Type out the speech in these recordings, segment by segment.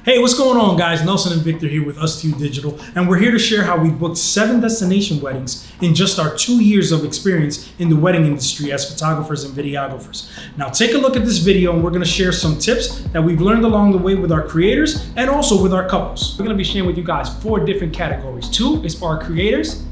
Hey, what's going on, guys? Nelson and Victor here with Us2U Digital, and we're here to share how we booked 7 destination weddings in just our 2 years of experience in the wedding industry as photographers and videographers. Now take a look at this video and we're gonna share some tips that we've learned along the way with our creators and also with our couples. We're gonna be sharing with you guys 4 different categories. 2 is for our creators,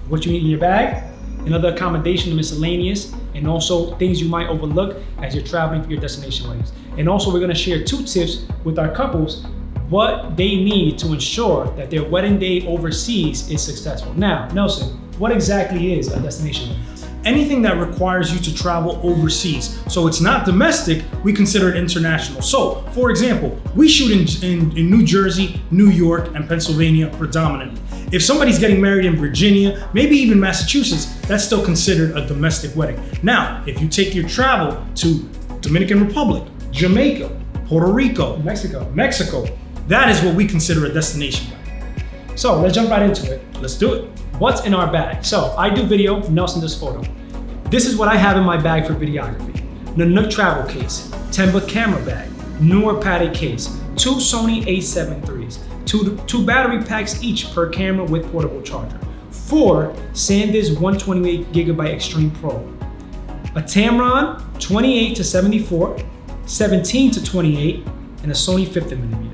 what you need in your bag, another accommodation, miscellaneous, and also things you might overlook as you're traveling for your destination weddings. And also we're gonna share 2 tips with our couples, what they need to ensure that their wedding day overseas is successful. Now, Nelson, what exactly is a destination wedding? Anything that requires you to travel overseas. So it's not domestic, we consider it international. So, for example, we shoot in New Jersey, New York, and Pennsylvania predominantly. If somebody's getting married in Virginia, maybe even Massachusetts, that's still considered a domestic wedding. Now, if you take your travel to Dominican Republic, Jamaica, Puerto Rico, Mexico, that is what we consider a destination wedding. So let's jump right into it. Let's do it. What's in our bag? So I do video, Nelson does photo. This is what I have in my bag for videography. Nanook travel case, Tenba camera bag, Neewer padded case, 2 Sony a7 IIIs, two battery packs each per camera with portable charger, 4 SanDisk 128GB Extreme Pro, a Tamron 28-74, 17-28, and a Sony 50mm.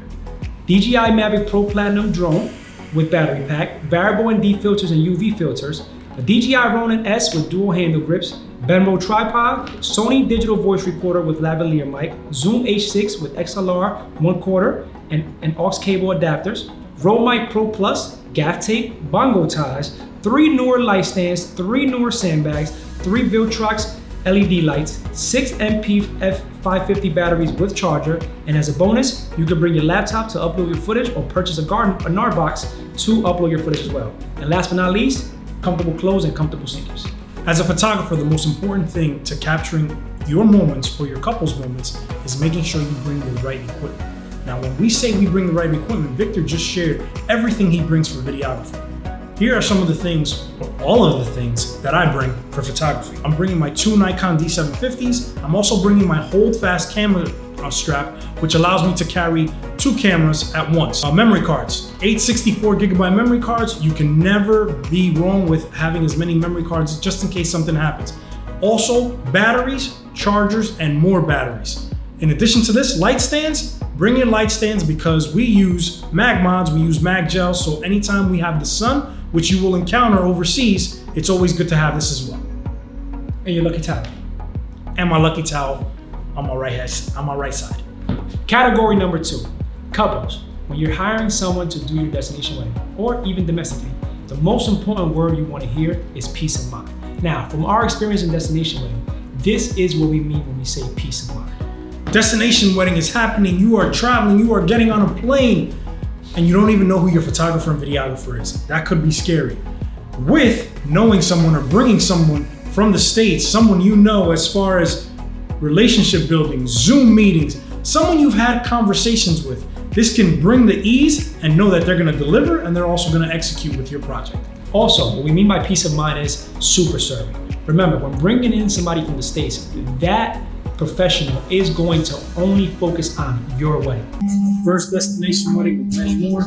DJI Mavic Pro Platinum drone with battery pack, variable ND filters and UV filters, a DJI Ronin S with dual handle grips, Benro tripod, Sony digital voice recorder with lavalier mic, Zoom H6 with XLR 1/4 and aux cable adapters, Rode Mic Pro Plus, gaff tape, bongo ties, 3 Neewer light stands, 3 Neewer sandbags, 3 Viltrox LED lights, 6 MP F550 batteries with charger, and as a bonus, you can bring your laptop to upload your footage or purchase a NAR box to upload your footage as well. And last but not least, comfortable clothes and comfortable sneakers. As a photographer, the most important thing to capturing your moments or your couple's moments is making sure you bring the right equipment. Now, when we say we bring the right equipment, Victor just shared everything he brings for videography. Here are some of the things, or all of the things, that I bring for photography. I'm bringing my 2 Nikon D750s. I'm also bringing my hold-fast camera strap, which allows me to carry 2 cameras at once. Memory cards, 8 64GB memory cards. You can never be wrong with having as many memory cards just in case something happens. Also, batteries, chargers, and more batteries. In addition to this, light stands. Bring your light stands because we use mag mods, we use mag gels, so anytime we have the sun, which you will encounter overseas, it's always good to have this as well. And your lucky towel. And my lucky towel on my right side. Category number 2, couples. When you're hiring someone to do your destination wedding, or even domestically, the most important word you want to hear is peace of mind. Now, from our experience in destination wedding, this is what we mean when we say peace of mind. Destination wedding is happening, you are traveling, you are getting on a plane, and you don't even know who your photographer and videographer is. That could be scary. With knowing someone or bringing someone from the States, someone you know as far as relationship building, Zoom meetings, someone you've had conversations with, this can bring the ease and know that they're gonna deliver and they're also gonna execute with your project. Also, what we mean by peace of mind is super serving. Remember, when bringing in somebody from the States, that professional is going to only focus on your wedding. First destination wedding with Mesh Moore.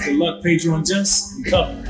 Good luck, Pedro and Jess. We covered.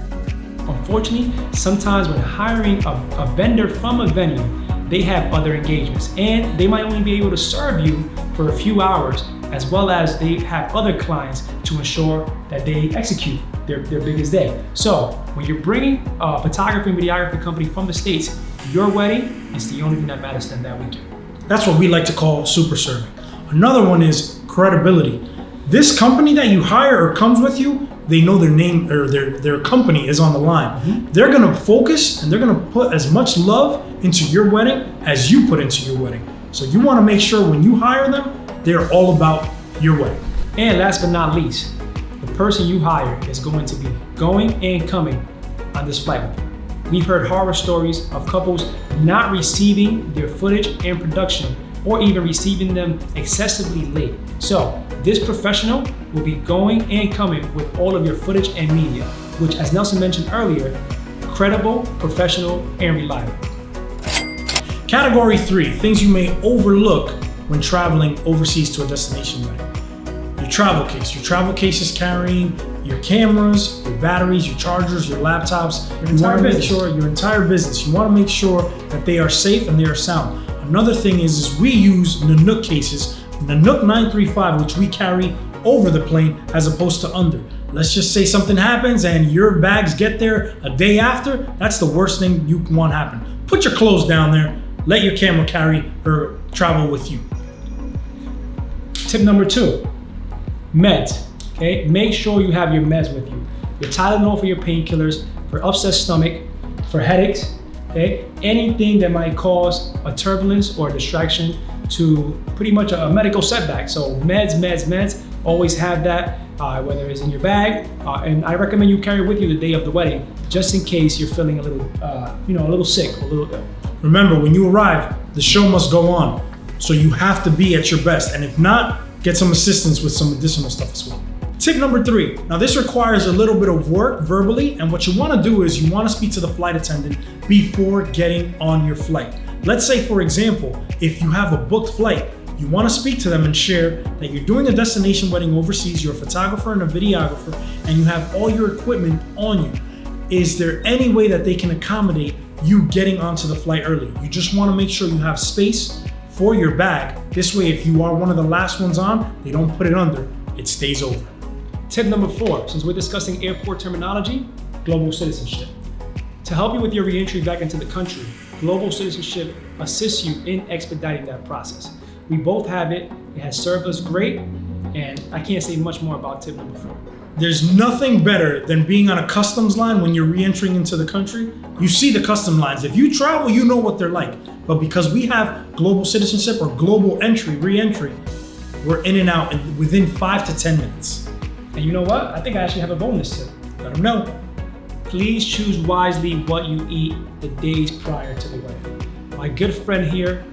Unfortunately, sometimes when hiring a vendor from a venue, they have other engagements and they might only be able to serve you for a few hours, as well as they have other clients to ensure that they execute their biggest day. So when you're bringing a photography and videography company from the States, your wedding is the only thing that matters to them that weekend. That's what we like to call super serving. Another one is credibility. This company that you hire or comes with you, they know their name or their company is on the line. Mm-hmm. They're gonna focus and they're gonna put as much love into your wedding as you put into your wedding. So you wanna make sure when you hire them, they're all about your wedding. And last but not least, the person you hire is going to be going and coming on this flight with you. We've heard horror stories of couples not receiving their footage and production, or even receiving them excessively late. So this professional will be going and coming with all of your footage and media, which, as Nelson mentioned earlier, credible, professional, and reliable. Category 3, things you may overlook when traveling overseas to a destination wedding. Your travel case. Your travel case is carrying your cameras, your batteries, your chargers, your laptops. You want to make sure your entire business. You want to make sure that they are safe and they are sound. Another thing is we use Nanook cases, Nanook 935, which we carry over the plane as opposed to under. Let's just say something happens and your bags get there a day after. That's the worst thing you want to happen. Put your clothes down there. Let your camera carry or travel with you. Tip number 2, meds. Okay, make sure you have your meds with you. Your Tylenol for your painkillers, for upset stomach, for headaches. Okay, anything that might cause a turbulence or a distraction to pretty much a medical setback. So meds. Always have that, whether it's in your bag, and I recommend you carry it with you the day of the wedding, just in case you're feeling a little sick or a little ill. Remember, when you arrive, the show must go on. So you have to be at your best. And if not, get some assistance with some additional stuff as well. Tip number 3. Now this requires a little bit of work verbally. And what you want to do is you want to speak to the flight attendant before getting on your flight. Let's say, for example, if you have a booked flight, you want to speak to them and share that you're doing a destination wedding overseas, you're a photographer and a videographer, and you have all your equipment on you. Is there any way that they can accommodate you getting onto the flight early? You just want to make sure you have space for your bag. This way, if you are one of the last ones on, they don't put it under, it stays over. Tip number 4, since we're discussing airport terminology, global citizenship. To help you with your reentry back into the country, global citizenship assists you in expediting that process. We both have it. It has served us great, and I can't say much more about tip number 4. There's nothing better than being on a customs line when you're re-entering into the country. You see the custom lines. If you travel, you know what they're like. But because we have global citizenship or global entry, re-entry, we're in and out within 5 to 10 minutes. And you know what? I think I actually have a bonus tip. Let them know. Please choose wisely what you eat the days prior to the wedding. My good friend here,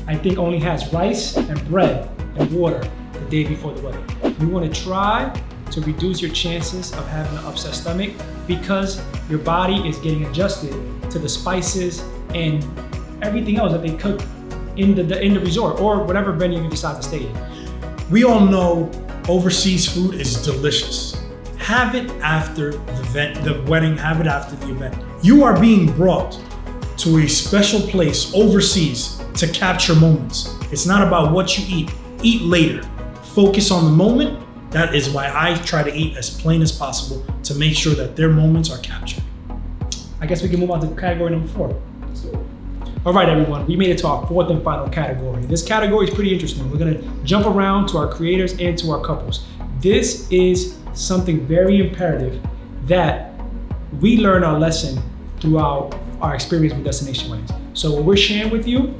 I think, only has rice and bread and water the day before the wedding. You want to try to reduce your chances of having an upset stomach because your body is getting adjusted to the spices and everything else that they cook in the resort or whatever venue you decide to stay in. We all know overseas food is delicious. Have it after the wedding, have it after the event. You are being brought to a special place overseas to capture moments. It's not about what you eat. Eat later. Focus on the moment. That is why I try to eat as plain as possible to make sure that their moments are captured. I guess we can move on to category number 4. All right, everyone, we made it to our 4th and final category. This category is pretty interesting. We're gonna jump around to our creators and to our couples. This is something very imperative that we learn our lesson throughout our experience with destination weddings. So what we're sharing with you,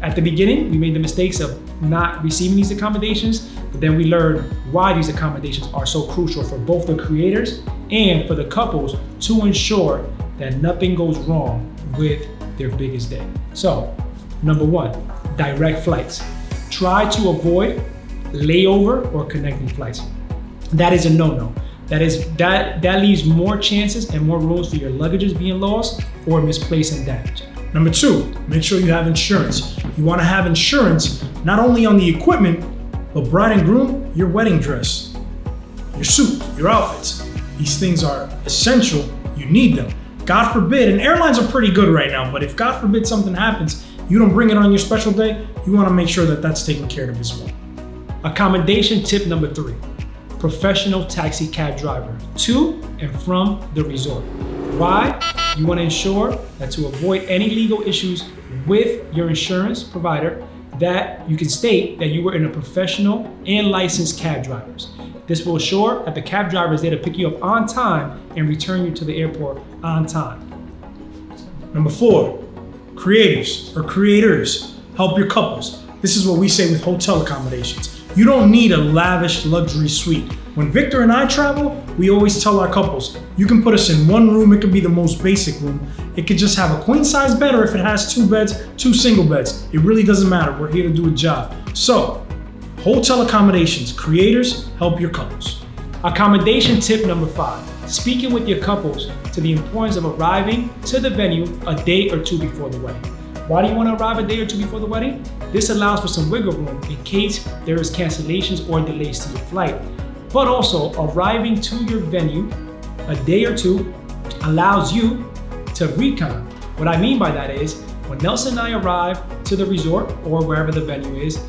at the beginning, we made the mistakes of not receiving these accommodations, but then we learned why these accommodations are so crucial for both the creators and for the couples to ensure that nothing goes wrong with their biggest day. So, number 1, direct flights. Try to avoid layover or connecting flights. That is a no-no. That leaves more chances and more rooms for your luggages being lost or misplaced and damaged. Number 2, make sure you have insurance. You want to have insurance not only on the equipment, but bride and groom, your wedding dress, your suit, your outfits. These things are essential. You need them. God forbid, and airlines are pretty good right now, but if God forbid something happens, you don't bring it on your special day, you want to make sure that that's taken care of as well. Accommodation tip number 3, professional taxi cab driver to and from the resort. Why? You want to ensure that to avoid any legal issues with your insurance provider, that you can state that you were in a professional and licensed cab drivers. This will ensure that the cab driver is there to pick you up on time and return you to the airport on time. Number 4, creators help your couples. This is what we say with hotel accommodations. You don't need a lavish luxury suite. When Victor and I travel, we always tell our couples, you can put us in one room. It could be the most basic room. It could just have a queen size bed, or if it has 2 beds, 2 single beds. It really doesn't matter. We're here to do a job. So, hotel accommodations, creators help your couples. Accommodation tip number 5, speaking with your couples to the importance of arriving to the venue a day or 2 before the wedding. Why do you want to arrive a day or two before the wedding? This allows for some wiggle room in case there is cancellations or delays to your flight. But also, arriving to your venue a day or two allows you to recon. What I mean by that is, when Nelson and I arrive to the resort or wherever the venue is,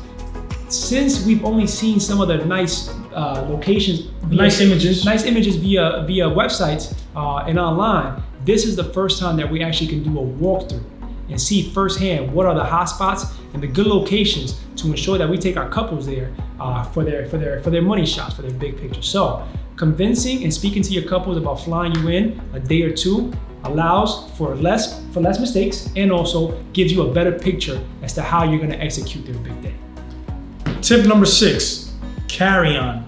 since we've only seen some of the nice locations, nice images via websites and online, this is the first time that we actually can do a walkthrough and see firsthand what are the hot spots and the good locations to ensure that we take our couples there for their money shots, for their big picture. So convincing and speaking to your couples about flying you in a day or two allows for less mistakes and also gives you a better picture as to how you're going to execute their big day. Tip number 6, carry on.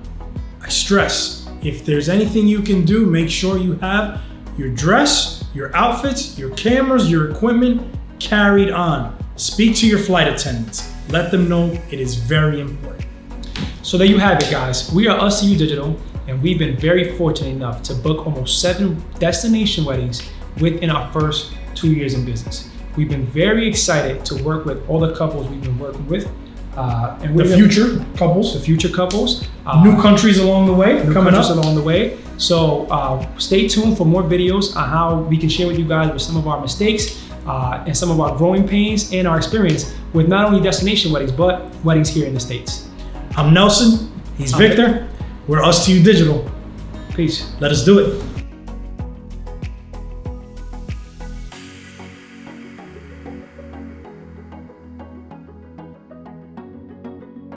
I stress, if there's anything you can do, make sure you have your dress, your outfits, your cameras, your equipment carried on. Speak to your flight attendants. Let them know it is very important. So there you have it, guys. We are UsToYou Digital, and we've been very fortunate enough to book almost 7 destination weddings within our first 2 years in business. We've been very excited to work with all the couples we've been working with. And the future couples, new countries along the way, along the way. So stay tuned for more videos on how we can share with you guys with some of our mistakes and some of our growing pains and our experience with not only destination weddings, but weddings here in the States. I'm Nelson, he's Victor. We're UsToYou Digital. Peace. Let us do it.